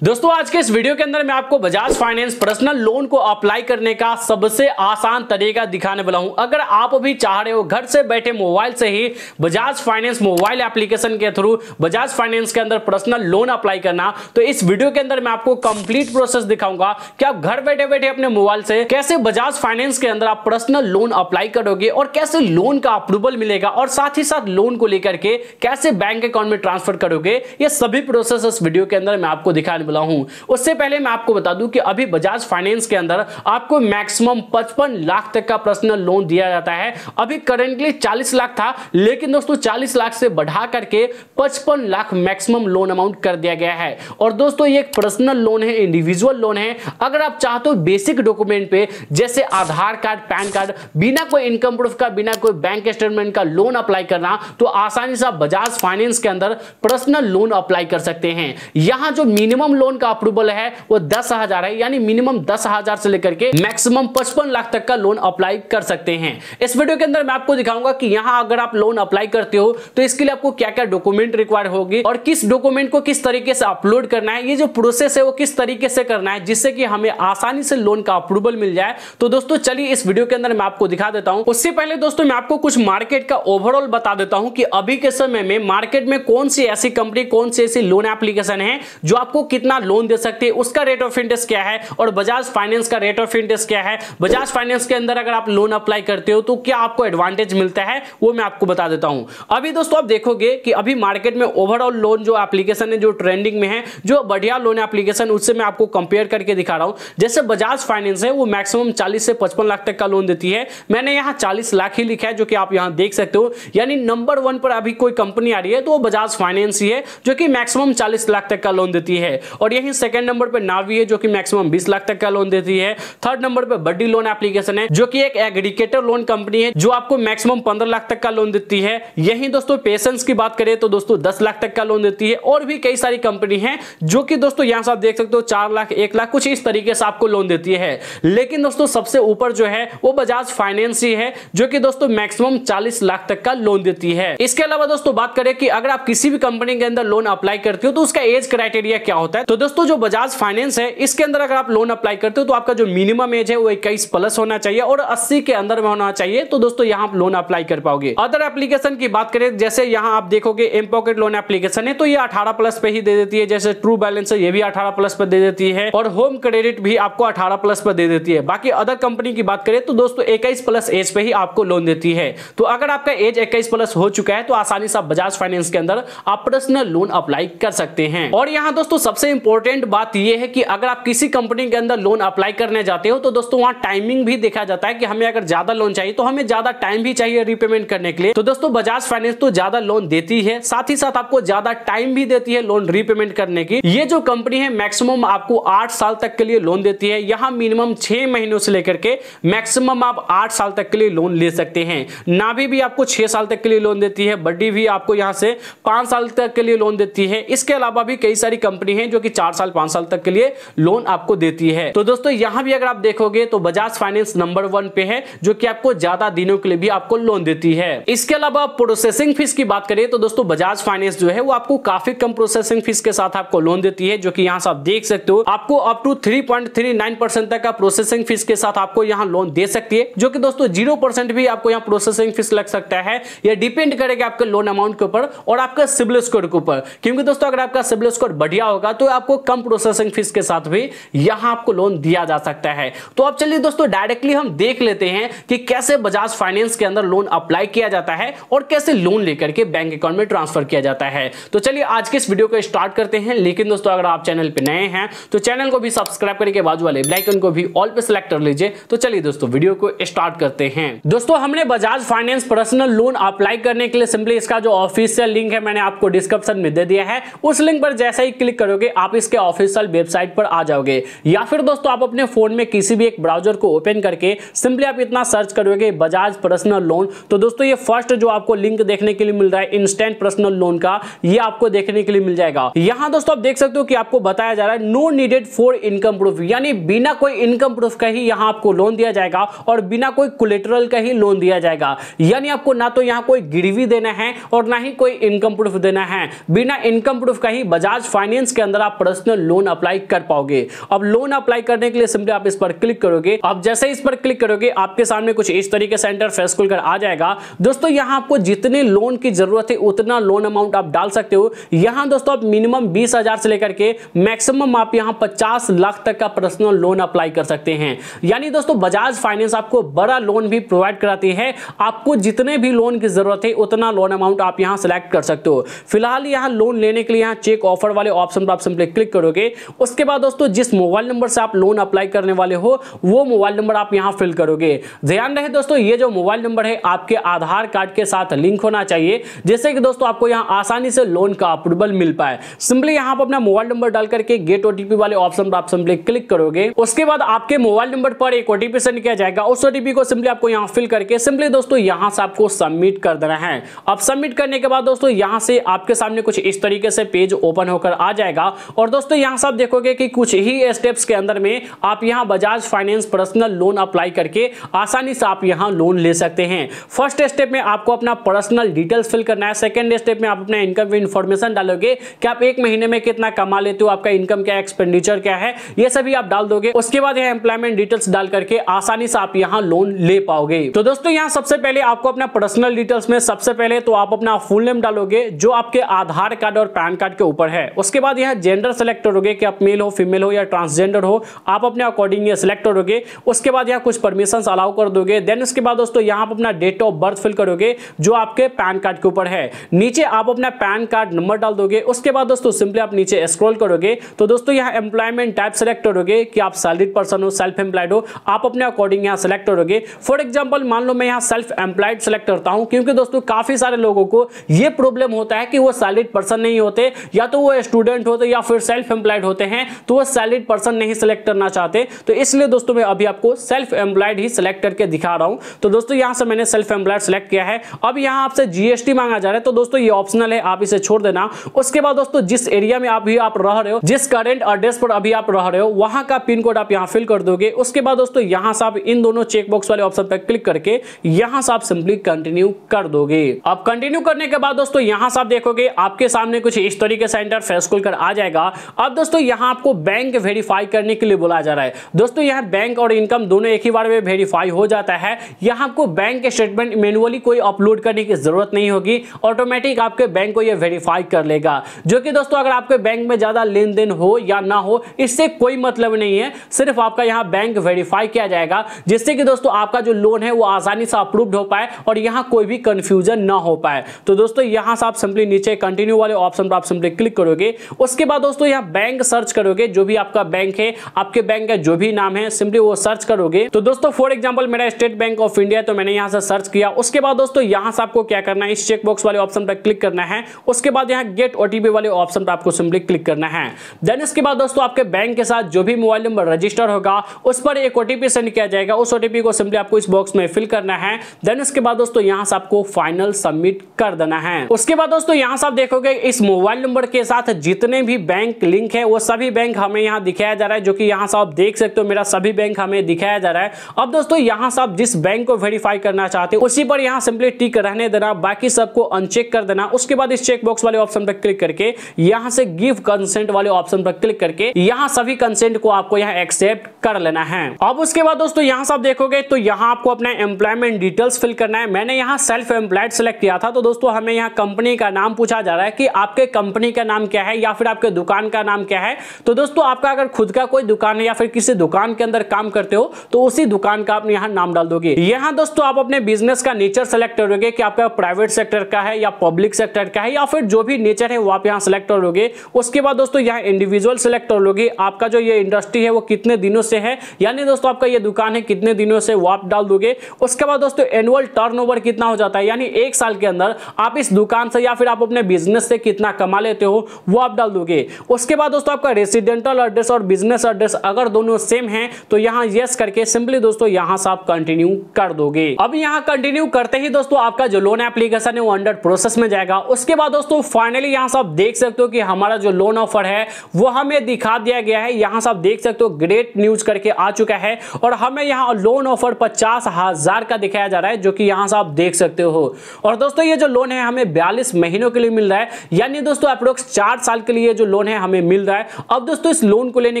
दोस्तों आज के इस वीडियो के अंदर मैं आपको बजाज फाइनेंस पर्सनल लोन को अप्लाई करने का सबसे आसान तरीका दिखाने वाला हूं। अगर आप भी चाह रहे हो घर से बैठे मोबाइल से ही बजाज फाइनेंस मोबाइल एप्लीकेशन के थ्रू बजाज फाइनेंस के अंदर पर्सनल लोन अप्लाई करना, तो इस वीडियो के अंदर मैं आपको कंप्लीट प्रोसेस दिखाऊंगा कि आप घर बैठे बैठे अपने मोबाइल से कैसे बजाज फाइनेंस के अंदर आप पर्सनल लोन अप्लाई करोगे और कैसे लोन का अप्रूवल मिलेगा और साथ ही साथ लोन को लेकर के कैसे बैंक अकाउंट में ट्रांसफर करोगे। ये सभी प्रोसेस इस वीडियो के अंदर मैं आपको दिखाने वाला हूं। उससे पहले मैं आपको बता दूं कि अभी बजाज फाइनेंस के अंदर आपको मैक्सिमम 55 लाख तक का पर्सनल लोन दिया जाता है। अभी करंटली 40 लाख था, लेकिन दोस्तों 40 लाख से बढ़ा करके 55 लाख मैक्सिमम लोन अमाउंट कर दिया गया है। और दोस्तों ये एक पर्सनल लोन है, इंडिविजुअल लोन है। अगर आप चाहते हो बेसिक डॉक्यूमेंट पे जैसे आधार कार्ड, पैन कार्ड, बिना कोई इनकम प्रूफ का, बिना कोई बैंक स्टेटमेंट का लोन अप्लाई करना, तो आसानी से आप बजाज फाइनेंस के अंदर पर्सनल लोन अप्लाई कर सकते हैं। यहां जो मिनिमम लोन का अप्रूवल है वो 10,000 है, यानी मिनिमम 10,000 से लेकर के मैक्सिमम 55 लाख तक का लोन अप्लाई कर सकते हैं। इस वीडियो के अंदर मैं आपको दिखाऊंगा कि यहां अगर आप लोन अप्लाई करते हो तो इसके लिए आपको क्या क्या डॉक्यूमेंट रिक्वायर होगी और किस डॉक्यूमेंट को किस तरीके से अपलोड करना है, ये जो प्रोसेस है वो किस तरीके से करना है जिससे कि हमें आसानी से लोन का अप्रूवल मिल जाए। तो दोस्तों चलिए इस वीडियो के अंदर मैं आपको दिखा देता हूं। उससे पहले दोस्तों मैं आपको कुछ मार्केट का ओवरऑल बता देता हूं कि अभी के समय में मार्केट में कौन सी ऐसी कंपनी, कौन सी ऐसी लोन एप्लीकेशन है जो आपको कितना लोन दे सकती है, उसका रेट ऑफ इंटरेस्ट क्या है और बजाज फाइनेंस का रेट ऑफ इंटरेस्ट क्या है। बजाज फाइनेंस के अंदर अगर आप लोन अप्लाई करते हो तो क्या आपको एडवांटेज मिलता है वो मैं आपको बता देता हूं। अभी दोस्तों आप देखोगे कि अभी मार्केट में ओवरऑल लोन जो एप्लीकेशन है, जो ट्रेंडिंग में है, जो बढ़िया लोन एप्लीकेशन, उससे मैं आपको कंपेयर करके दिखा रहा हूं। जैसे बजाज फाइनेंस है वो मैक्सिमम 40 से 55 लाख तक का लोन देती है। मैंने यहां 40 लाख ही लिखा है जो कि आप यहां देख सकते हो, यानी नंबर 1 पर अभी कोई कंपनी आ रही है तो वो बजाज फाइनेंस ही है जो कि मैक्सिमम 40 लाख तक का लोन देती है। और यही सेकंड नंबर पर नावी है जो कि मैक्सिमम 20 लाख तक का लोन देती है। थर्ड नंबर पे बड्डी लोन एप्लीकेशन है जो कि एक एग्रीगेटर लोन कंपनी है जो आपको मैक्सिमम 15 लाख तक का लोन देती है। यही दोस्तों पेशेंस की बात करें तो दोस्तों 10 लाख तक का लोन देती है। और भी कई सारी कंपनी है जो कि दोस्तों यहां से आप देख सकते हो 4 लाख, 1 लाख, कुछ इस तरीके से आपको लोन देती है। लेकिन दोस्तों सबसे ऊपर जो है वो बजाज फाइनेंस ही है जो कि दोस्तों मैक्सिमम 40 लाख तक का लोन देती है। इसके अलावा दोस्तों बात करें कि अगर आप किसी भी कंपनी के अंदर लोन अप्लाई करते हो तो उसका एज क्राइटेरिया क्या होता है। तो दोस्तों जो बजाज फाइनेंस है इसके अंदर अगर आप लोन अप्लाई करते हो तो आपका जो मिनिमम एज है वो 21 प्लस होना चाहिए और 80 के अंदर में होना चाहिए, तो दोस्तों यहां आप लोन अप्लाई कर पाओगे। अदर एप्लीकेशन की बात करें जैसे यहां आप देखोगे एम पॉकेट लोन एप्लीकेशन है तो ये 18 प्लस पे ही दे देती है। जैसे ट्रू बैलेंस है ये भी 18 प्लस पे दे देती है और होम क्रेडिट भी आपको 18 प्लस पे दे देती है। बाकी अदर कंपनी की बात करें तो दोस्तों 21 प्लस एज पे ही आपको लोन देती है। तो अगर आपका एज 21 प्लस हो चुका है तो आसानी से बजाज फाइनेंस के अंदर आप पर्सनल लोन अप्लाई कर सकते हैं। और यहां दोस्तों सबसे इंपॉर्टेंट बात यह है कि अगर आप किसी कंपनी के अंदर लोन अप्लाई करने जाते हो तो दोस्तों वहां टाइमिंग भी देखा जाता है कि हमें अगर ज्यादा लोन चाहिए तो हमें ज्यादा टाइम भी चाहिए रीपेमेंट करने के लिए। तो दोस्तों बजाज फाइनेंस तो ज्यादा लोन देती है, साथ ही साथ आपको ज्यादा टाइम भी देती है लोन रीपेमेंट करने की। ये जो कंपनी है मैक्सिमम आपको 8 साल तक के लिए लोन देती है। यहां मिनिमम 6 महीनों से लेकर के मैक्सिमम आप 8 साल तक के लिए लोन ले सकते हैं। नावी भी आपको 6 साल तक के लिए लोन देती है। बड्डी भी आपको यहां से 5 साल तक के लिए लोन देती है। इसके अलावा भी कई सारी कंपनी है जो कि 4 साल 5 साल तक के लिए लोन आपको देती है। तो दोस्तों यहां भी अगर आप देखोगे तो बजाज फाइनेंस नंबर 1 पे है जो कि आपको ज्यादा दिनों के लिए भी आपको लोन देती है। इसके अलावा प्रोसेसिंग फीस की बात करें तो दोस्तों बजाज फाइनेंस जो है वो आपको काफी कम प्रोसेसिंग फीस के साथ आपको लोन देती है, जो कि यहां से आप देख सकते हो आपको अप टू 3.39% तक का प्रोसेसिंग फीस के साथ आपको यहां लोन दे सकती है, जो कि दोस्तों 0% भी आपको यहां प्रोसेसिंग फीस लग सकता है। यह डिपेंड करेगा आपके लोन अमाउंट के ऊपर और आपका सिबिल स्कोर के ऊपर, क्योंकि दोस्तों अगर आपका सिबिल स्कोर बढ़िया होगा तो आपको कम प्रोसेसिंग फीस के साथ भी यहां आपको लोन दिया जा सकता है। तो अब चलिए दोस्तों डायरेक्टली हम देख लेते हैं कि कैसे बजाज फाइनेंस के अंदर लोन अप्लाई किया जाता है और कैसे लोन लेकर के बैंक अकाउंट में ट्रांसफर किया जाता है। तो चलिए आज के इस वीडियो को स्टार्ट करते हैं। लेकिन दोस्तों अगर आप चैनल पे नए हैं तो चैनल को भी सब्सक्राइब करके बाजू वाले बेल आइकन को भी ऑल पे सेलेक्ट कर लीजिए। तो चलिए दोस्तों वीडियो को स्टार्ट करते हैं। दोस्तों हमने Bajaj finance personal loan apply करने के लिए सिंपली इसका जो ऑफिशियल लिंक है मैंने आपको डिस्क्रिप्शन में दे दिया है। उस लिंक पर जैसे ही क्लिक करोगे आप इसके ऑफिशियल वेबसाइट पर आ जाओगे, या फिर दोस्तों आप अपने फोन में किसी भी एक ब्राउजर को ओपन करके सिंपली आप इतना सर्च करोगे बजाज पर्सनल लोन। तो दोस्तों ये फर्स्ट जो आपको लिंक देखने के लिए मिल रहा है इंस्टेंट पर्सनल लोन का, ये आपको देखने के लिए मिल जाएगा। यहां दोस्तों आप देख सकते हो कि आपको बताया जा रहा है no needed for income proof, यानी बिना कोई इनकम प्रूफ का ही यहां आपको लोन दिया जाएगा और बिना कोई कोलेटरल का ही लोन दिया जाएगा। यानी आपको ना तो यहां कोई गिरवी देना है और ना ही कोई इनकम प्रूफ देना है। बिना इनकम प्रूफ का ही बजाज फाइनेंस के अंदर आप पर्सनल लोन अप्लाई कर पाओगे। अब लोन अप्लाई करने के लिए सिंपली आप इस पर क्लिक करोगे। अब जैसे इस पर क्लिक करोगे आपके सामने कुछ इस तरीके से इंटरफेस खुलकर आ जाएगा। दोस्तों यहां आपको जितने लोन की जरूरत है उतना लोन अमाउंट आप डाल सकते हो। यहां दोस्तों आप मिनिमम 20,000 से लेकर के मैक्सिमम आप यहां 50 लाख तक का पर्सनल लोन अप्लाई कर सकते हैं। यानी दोस्तों बजाज फाइनेंस आपको बड़ा लोन भी प्रोवाइड कराती है। आपको जितने भी लोन की जरूरत है उतना लोन अमाउंट आप यहां सेलेक्ट कर सकते हो। फिलहाल यहां लोन लेने के लिए यहां चेक ऑफर वाले ऑप्शन पर आप सिंपली क्लिक करोगे। उसके बाद दोस्तों जिस मोबाइल नंबर से आप लोन अप्लाई करने वाले हो वो मोबाइल नंबर आप यहां फिल करोगे। ध्यान रहे दोस्तों ये जो मोबाइल नंबर है आपके आधार कार्ड के साथ लिंक होना चाहिए, जिससे कि दोस्तों आपको यहां आसानी से लोन का अप्रूवल मिल पाए। सिंपली यहां पर अपना मोबाइल नंबर डाल करके गेट ओटीपी वाले ऑप्शन पर आप सिंपली क्लिक करोगे। उसके बाद आपके मोबाइल नंबर पर एक ओटीपी सेंड किया जाएगा। उस ओटीपी को सिंपली आपको यहां फिल करके सिंपली दोस्तों यहां से आपको सबमिट कर देना है। अब सबमिट करने के बाद दोस्तों यहां से आपके सामने कुछ इस तरीके से पेज ओपन होकर आ जाएगा। और दोस्तों यहां से आप देखोगे कि कुछ ही स्टेप्स के अंदर में आप यहां Bajaj finance personal loan apply करके आसानी से आप यहां लोन ले सकते हैं। फर्स्ट स्टेप में आपको अपना पर्सनल डिटेल्स फिल करना है। सेकंड स्टेप में आप अपना इनकम इंफॉर्मेशन डालोगे कि आप एक महीने में कितना कमा लेते हो, आपका इनकम क्या है, एक्सपेंडिचर क्या है, ये सभी आप डाल दोगे। उसके बाद यहां एम्प्लॉयमेंट डिटेल्स डाल करके आसानी से आप यहां लोन ले पाओगे। तो दोस्तों यहां सबसे पहले आपको अपना पर्सनल डिटेल्स में सबसे पहले तो आप अपना फुल नेम डालोगे जो आपके आधार कार्ड और पैन कार्ड के ऊपर है। उसके बाद यहां जेंडर सेलेक्ट करोगे कि आप मेल हो, फीमेल हो या ट्रांसजेंडर हो, आप अपने अकॉर्डिंग ये सिलेक्ट करोगे। उसके बाद यहां कुछ परमिशंस अलाउ कर दोगे। देन उसके बाद दोस्तों यहां पर अपना डेट ऑफ बर्थ फिल करोगे जो आपके पैन कार्ड के ऊपर है। नीचे आप अपना पैन कार्ड नंबर डाल दोगे। उसके बाद दोस्तों सिंपली आप नीचे स्क्रॉल करोगे तो दोस्तों यहां एम्प्लॉयमेंट टाइप सेलेक्ट करोगे कि आप सैलरीड पर्सन हो, सेल्फ एम्प्लॉयड हो, आप अपने अकॉर्डिंग यहां सेलेक्ट करोगे। फॉर एग्जांपल मान लो मैं यहां सेल्फ एम्प्लॉयड सेलेक्ट करता हूं क्योंकि दोस्तों काफी सारे लोगों को यह प्रॉब्लम होता है कि वो सैलरीड पर्सन नहीं होते, या तो वो स्टूडेंट होते या फिर सेल्फ एम्प्लॉयड होते हैं, तो वो सैलरीड पर्सन नहीं सिलेक्ट करना चाहते। तो इसलिए दोस्तों मैं अभी आपको सेल्फ एम्प्लॉयड ही सिलेक्ट करके दिखा रहा हूं। तो दोस्तों यहां से मैंने सेल्फ एम्प्लॉयड सिलेक्ट किया है। अब यहां आपसे जीएसटी मांगा जा रहा है तो दोस्तों ये ऑप्शनल है, आप इसे छोड़ देना। उसके बाद दोस्तों जिस एरिया में आप रह रहे हो, जिस करंट एड्रेस पर अभी आप रह रहे हो वहां का पिन कोड आप यहां फिल कर दोगे। उसके बाद दोस्तों यहां से आप इन दोनों चेक बॉक्स वाले ऑप्शन पर क्लिक करके यहां से आप सिंपली कंटिन्यू कर दोगे। अब कंटिन्यू करने के बाद दोस्तों यहां से आप देखोगे आपके सामने कुछ इस तरीके से इंटरफेस खुलकर आ जाएगा। अब दोस्तों यहां आपको बैंक वेरीफाई करने के लिए बोला जा रहा है। दोस्तों यहां बैंक और इनकम दोनों एक ही बार में वेरीफाई हो जाता है। यहां आपको बैंक स्टेटमेंट मैन्युअली कोई अपलोड करने की जरूरत नहीं होगी, ऑटोमेटिक आपके बैंक को यह वेरीफाई कर लेगा। जो कि दोस्तों अगर आपके बैंक में ज्यादा लेन देन हो या ना हो इससे कोई मतलब नहीं है, सिर्फ आपका यहां बैंक वेरीफाई किया जाएगा जिससे कि दोस्तों आपका जो लोन है वो आसानी से अप्रूव्ड हो पाए और यहां कोई भी कंफ्यूजन ना हो पाए। तो दोस्तों यहां से आप सिंपली नीचे कंटिन्यू वाले ऑप्शन पर आप सिंपली क्लिक करोगे। उसके बाद दोस्तों यहां बैंक सर्च करोगे, जो भी आपका बैंक है, आपके बैंक का जो भी नाम है सिंपली वो सर्च करोगे। तो दोस्तों फॉर एग्जांपल मेरा स्टेट बैंक ऑफ इंडिया है तो मैंने यहां से सर्च किया। उसके बाद दोस्तों यहां से आपको क्या करना है, इस चेक बॉक्स वाले ऑप्शन पर क्लिक करना है। उसके बाद यहां गेट ओटीपी वाले ऑप्शन पर आपको सिंपली क्लिक करना है। देन इसके बाद दोस्तों आपके बैंक के साथ जो भी मोबाइल नंबर रजिस्टर होगा उस पर एक ओटीपी सेंड किया जाएगा। उस ओटीपी को सिंपली आपको इस बॉक्स में फिल करना है। देन उसके बाद दोस्तों यहां से आपको फाइनल सबमिट कर देना है। उसके बाद दोस्तों यहां से आप देखोगे इस मोबाइल नंबर के साथ जितने भी बैंक लिंक है वो सभी बैंक हमें यहां दिखाया जा रहा है, जो कि यहां से आप देख सकते हो मेरा सभी बैंक हमें दिखाया जा रहा है। अब दोस्तों यहां से आप जिस बैंक को वेरीफाई करना चाहते हो उसी पर यहां सिंपली टिक रहने देना, बाकी सबको अनचेक कर देना। उसके बाद इस चेक बॉक्स वाले ऑप्शन पर क्लिक करके यहां से गिव कंसेंट वाले ऑप्शन पर क्लिक करके यहां सभी कंसेंट को आपको यहां एक्सेप्ट कर लेना है। अब उसके बाद दोस्तों यहां से आप देखोगे तो यहां आपको अपना एम्प्लॉयमेंट डिटेल्स फिल करना है। मैंने यहां सेल्फ एम्प्लॉयड सेलेक्ट किया था तो दोस्तों हमें यहां कंपनी का नाम पूछा जा रहा है कि आपके कंपनी का नाम क्या है या फिर आपके दुकान का नाम क्या है। तो दोस्तों आपका अगर खुद का कोई दुकान है या फिर किसी दुकान के अंदर काम करते हो तो उसी दुकान का आप यहां नाम डाल दोगे। यहां दोस्तों आप अपने बिजनेस का नेचर सेलेक्ट करोगे कि आपका प्राइवेट सेक्टर का है या पब्लिक सेक्टर का है या फिर जो भी नेचर है वो आप यहां सेलेक्ट करोगे। उसके बाद दोस्तों यहां इंडिविजुअल सेलेक्ट कर लोगे, आपका जो ये इंडस्ट्री है वो कितने दिनों से है, यानी दोस्तों आपका ये दुकान है कितने दिनों से वो आप डाल दोगे। उसके बाद दोस्तों एनुअल टर्नओवर कितना हो जाता है, यानी एक साल के अंदर आप इस दुकान से या फिर आप अपने बिजनेस से कितना कमा लेते हो वो आप डाल दोगे। उसके बाद दोस्तों आपका रेसिडेंटल एड्रेस और बिजनेस एड्रेस अगर दोनों सेम हैं तो यहां यस करके सिंपली दोस्तों यहां से आप कंटिन्यू कर दोगे। अब यहां कंटिन्यू करते ही दोस्तों आपका जो लोन एप्लीकेशन है वो अंडर प्रोसेस में जाएगा। उसके बाद दोस्तों फाइनली यहां से आप देख सकते हो कि हमारा जो लोन ऑफर है वो हमें दिखा दिया गया है। यहां से आप देख सकते हो ग्रेट न्यूज करके आ चुका है और हमें यहां लोन ऑफर 50,000 का दिखाया जा रहा है, जो कि यहां से आप देख सकते हो। और दोस्तों ये जो लोन है हमें 42 महीनों के लिए मिल रहा है, यानी दोस्तों अप्रोक्स 4 साल के लिए जो लोन है हमें मिल रहा है। अब दोस्तों इस लोन को लेने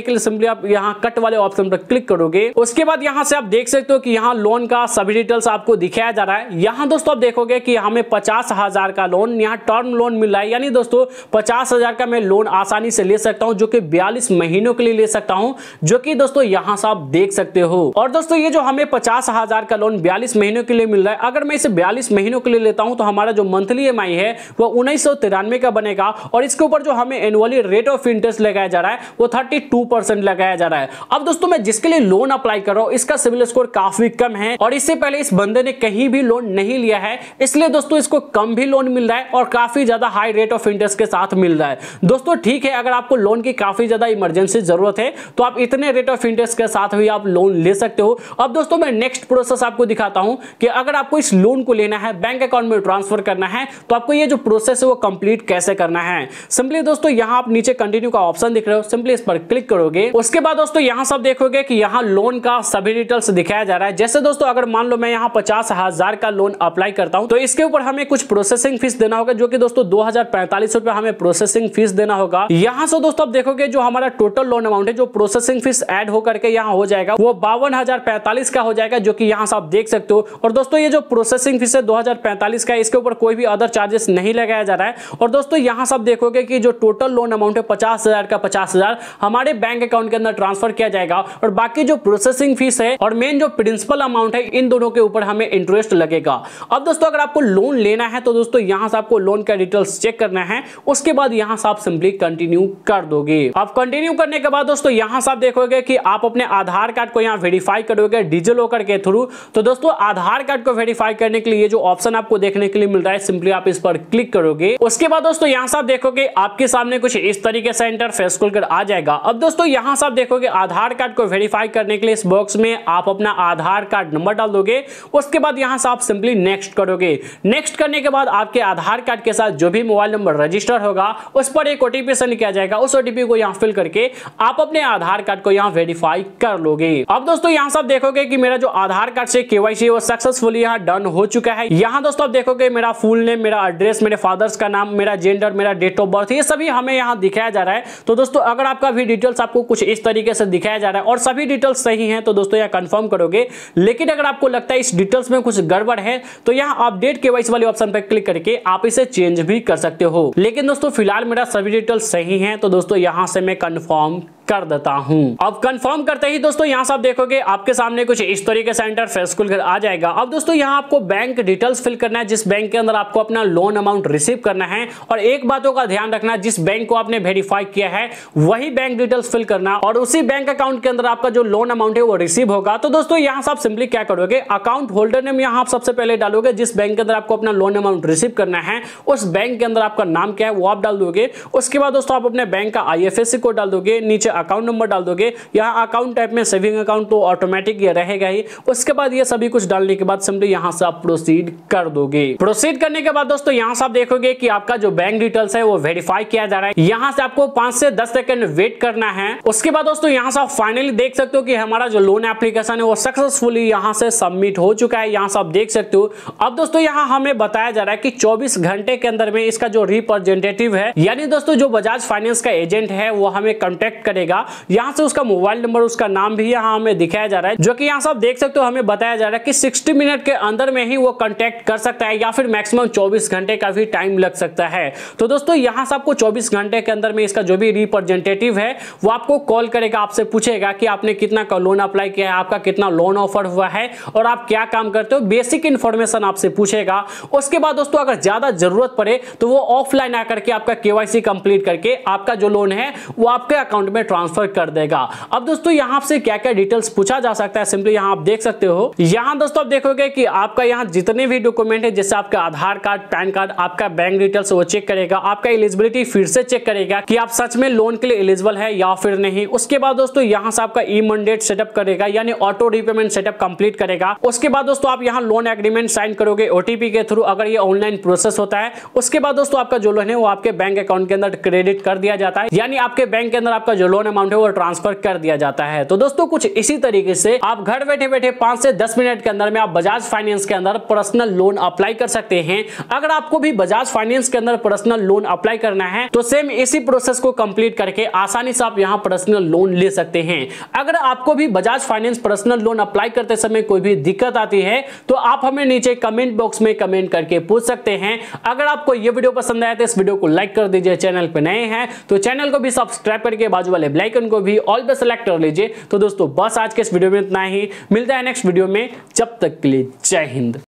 के लिए सिंपली आप यहाँ कट वाले ऑप्शन पर क्लिक करोगे। उसके बाद यहाँ से आप देख सकते हो कि यहाँ लोन का सभी डिटेल्स आपको दिखाया जा रहा है। यहाँ दोस्तों आप देखोगे कि हमें 50,000 का लोन, यहाँ टर्म लोन मिल रहा है, यानी दोस्तों 50,000 का मैं लोन आसानी से ले सकता हूँ, जो कि 42 महीनों के लिए ले सकता हूँ, जो कि दोस्तों यहाँ से आप देख सकते हो। और दोस्तों ये जो हमें 50,000 का लोन 42 महीनों के लिए मिल रहा है, अगर मैं इसे 42 महीनों के लिए लेता हूं तो हमारा जो मंथली EMI है वो 1993 का बनेगा। और इसके ऊपर जो हमें एनुअली रेट ऑफ इंटरेस्ट लगाया जा रहा है वो 32% लगाया जा रहा है। अब दोस्तों मैं जिसके लिए लोन अप्लाई कर रहा हूं इसका सिविल स्कोर काफी कम है और इससे पहले इस बंदे ने कहीं भी लोन नहीं लिया है, इसलिए दोस्तों इसको कम भी लोन मिल रहा है और काफी ज्यादा हाई रेट ऑफ इंटरेस्ट के साथ मिल रहा है। दोस्तों ठीक है, अगर आपको लोन की काफी ज्यादा इमरजेंसी जरूरत है तो आप इतने रेट ऑफ इंटरेस्ट के साथ भी आप लोन ले सकते हो। अब दोस्तों मैं नेक्स्ट प्रोसेस आपको दिखाता हूं कि अगर आपको इस लोन को लेना है, बैंक अकाउंट में ट्रांसफर करना है, तो आपको ये जो प्रोसेस है वो कंप्लीट कैसे करना है। सिंपली दोस्तों यहां आप नीचे कंटिन्यू का ऑप्शन दिख रहे हो, सिंपली इस पर क्लिक करोगे। उसके बाद दोस्तों यहां सब देखोगे कि यहां लोन का सभी डिटेल्स दिखाया जा रहा है। जैसे दोस्तों अगर मान लो मैं यहां 50,000 का लोन अप्लाई करता हूं तो इसके ऊपर हमें कुछ प्रोसेसिंग फीस देना होगा, जो कि दोस्तों 2045 रुपए हमें प्रोसेसिंग फीस देना होगा। यहां से दोस्तों आप देखोगे जो हमारा टोटल लोन अमाउंट है, जो प्रोसेसिंग फीस ऐड होकर के यहां हो जाएगा वो 52,045 का हो जाएगा, जो कि यहां से आप देख सकते हो। और दोस्तों ये जो प्रोसेसिंग फीस है 2045 का, इसके ऊपर कोई भी अदर चार्जेस नहीं लगाया जा रहा है। और दोस्तों यहां सब देखोगे कि जो टोटल लोन अमाउंट है 50,000 का 50,000 हमारे बैंक अकाउंट के अंदर ट्रांसफर किया जाएगा और बाकी जो प्रोसेसिंग फीस है और मेन जो प्रिंसिपल अमाउंट है इन दोनों के ऊपर हमें इंटरेस्ट लगेगा। अब दोस्तों अगर आपको लोन लेना है तो दोस्तों यहां से आपको लोन का डिटेल्स चेक करना है, उसके बाद यहां से आप सिंपली कंटिन्यू कर दोगे। आप कंटिन्यू करने के बाद दोस्तों यहां से आप देखोगे कि आप अपने आधार कार्ड को यहां वेरीफाई करोगे डिजिलॉकर के थ्रू। तो दोस्तों आधार कार्ड को वेरीफाई करने के लिए ये जो ऑप्शन आपको देखने के लिए मिल रहा है, सिंपली आप इस पर क्लिक करोगे। उसके बाद दोस्तों यहां से आप देखोगे आपके सामने कुछ इस तरीके से इंटरफेस खुलकर आ जाएगा। अब दोस्तों यहां से आप देखोगे आधार कार्ड को वेरीफाई करने के लिए इस बॉक्स में आप अपना आधार कार्ड नंबर डाल दोगे। उसके बाद यहां से आप सिंपली नेक्स्ट करोगे। नेक्स्ट करने के बाद आपके आधार कार्ड के साथ जो भी मोबाइल नंबर रजिस्टर होगा उस पर एक ओटीपी सेंड किया जाएगा। उस ओटीपी को यहां फिल करके आप अपने आधार कार्ड को यहां वेरीफाई कर लोगे। अब दोस्तों यहां से आप देखोगे कि मेरा जो आधार कार्ड से केवाईसी वो सक्सेसफुली यहां डन हो चुका है। यहां दोस्तों आप देखोगे मेरा फुल नेम, मेरा एड्रेस, मेरे फादर्स का नाम, मेरा जेंडर, मेरा डेट ऑफ बर्थ, ये सभी हमें यहां दिखाया जा रहा है। तो दोस्तों अगर आपका भी डिटेल्स आपको कुछ इस तरीके से दिखाया जा रहा है और सभी डिटेल्स सही हैं तो दोस्तों यहां कंफर्म करोगे। लेकिन अगर आपको लगता है इस डिटेल्स में कुछ गड़बड़ है तो यहां अपडेट केवाईसी वाले ऑप्शन पर क्लिक करके आप इसे चेंज भी कर सकते हो। लेकिन दोस्तों फिलहाल मेरा सभी डिटेल्स सही हैं तो दोस्तों यहां से मैं कंफर्म कर देता हूं। अब कंफर्म करते ही दोस्तों यहां से आप देखोगे आपके सामने कुछ इस तरीके से इंटरफेस खुलकर आ जाएगा। अब दोस्तों यहां आपको बैंक डिटेल्स फिल करना है, जिस बैंक के अंदर आपको अपना लोन अमाउंट रिसीव करना है। और एक बातों का ध्यान रखना, जिस बैंक को आपने वेरीफाई किया है वही बैंक डिटेल्स फिल करना और उसी बैंक अकाउंट के अंदर आपका जो लोन अमाउंट है वो रिसीव होगा। तो दोस्तों यहां से आप सिंपली क्या करोगे, अकाउंट होल्डर नेम यहां आप सबसे पहले डालोगे। जिस बैंक के अंदर आपको अपना लोन अमाउंट रिसीव करना है उस बैंक के अंदर आपका नाम क्या है वो आप डाल दोगे। उसके बाद दोस्तों आप अपने बैंक का IFSC कोड डाल दोगे, नीचे अकाउंट नंबर डाल दोगे। यहाँ अकाउंट टाइप में सेविंग अकाउंट तो ऑटोमेटिक ये रहेगा ही। उसके बाद ये सभी कुछ डालने के बाद सिंपली यहां से आप प्रोसीड कर दोगे। प्रोसीड करने के बाद दोस्तों यहां से आप देखोगे कि आपका जो बैंक डिटेल्स है वो वेरीफाई किया जा रहा है। यहां से आपको 5 से 10 सेकंड वेट करना है। उसके बाद दोस्तों यहां से आप फाइनली देख सकते हो कि हमारा जो लोन एप्लीकेशन है वो सक्सेसफुली यहां से सबमिट हो चुका है। यहां से आप देख सकते हो। अब दोस्तों यहां हमें बताया जा रहा है कि 24 घंटे के अंदर में इसका जो रिप्रेजेंटेटिव है, यानी दोस्तों जो बजाज फाइनेंस का एजेंट है, वो हमें कांटेक्ट करेगा। यहां से उसका मोबाइल नंबर, उसका नाम भी यहां हमें दिखाया जा रहा है, जो कि यहां से आप देख सकते हो। हमें बताया जा रहा है कि 60 मिनट के अंदर में ही वो कांटेक्ट कर सकता है या फिर मैक्सिमम 24 घंटे का भी टाइम लग सकता है। तो दोस्तों यहां से आपको 24 घंटे के अंदर में इसका जो भी रिप्रेजेंटेटिव है वो आपको कॉल करेगा, आपसे पूछेगा कि आपने कितना का लोन अप्लाई किया है, आपका कितना लोन ऑफर हुआ है और आप क्या काम करते हो, बेसिक इंफॉर्मेशन आपसे पूछेगा। उसके बाद दोस्तों अगर ज्यादा जरूरत पड़े तो वो ऑफलाइन आकर के आपका केवाईसी कंप्लीट करके आपका जो लोन है वो आपके अकाउंट में ट्रांसफर कर देगा। अब दोस्तों यहां से क्या क्या डिटेल्स पूछा जा सकता है, सिंपली यहां आप देख सकते हो। यहां दोस्तों आप देखोगे कि आपका यहां जितने भी डॉक्यूमेंट है, जैसे आपका आधार कार्ड, पैन कार्ड, आपका बैंक डिटेल्स वो चेक करेगा। आपका एलिजिबिलिटी फिर से चेक करेगा कि आप सच में लोन के लिए एलिजिबल है या फिर नहीं। उसके बाद दोस्तों यहां से आपका ई मंडेट सेटअप करेगा, यानी ऑटो रीपेमेंट सेटअप कंप्लीट करेगा। उसके बाद दोस्तों आप यहां लोन एग्रीमेंट साइन करोगे ओटीपी के थ्रू, अगर ये ऑनलाइन प्रोसेस होता है। उसके बाद दोस्तों आपका जो लोन है वो आपके बैंक अकाउंट के अंदर क्रेडिट कर दिया जाता है, यानी आपके बैंक के अंदर आपका जो लोन लोन अमाउंट है वो ट्रांसफर कर दिया जाता है। तो दोस्तों कुछ इसी तरीके से आप घर बैठे बैठे 5 से 10 मिनट के अंदर में आप बजाज फाइनेंस के अंदर पर्सनल लोन अप्लाई कर सकते हैं। अगर आपको भी बजाज फाइनेंस के अंदर पर्सनल लोन अप्लाई करना है तो सेम इसी प्रोसेस को कंप्लीट करके आसानी से आप यहां पर्सनल लोन ले सकते हैं। अगर आपको भी Bajaj finance personal loan apply करते समय कोई भी दिक्कत आती है तो आप हमें नीचे कमेंट बॉक्स में कमेंट करके पूछ सकते हैं। अगर आपको यह वीडियो पसंद आया तो इस वीडियो को लाइक कर दीजिए, चैनल पर नए हैं तो चैनल को भी सब्सक्राइब करके बाजू वाले बेल आइकन को भी ऑल पे सेलेक्ट कर लीजिए। तो दोस्तों बस आज के इस वीडियो में इतना ही, मिलता है नेक्स्ट वीडियो में, जब तक के लिए जय हिंद।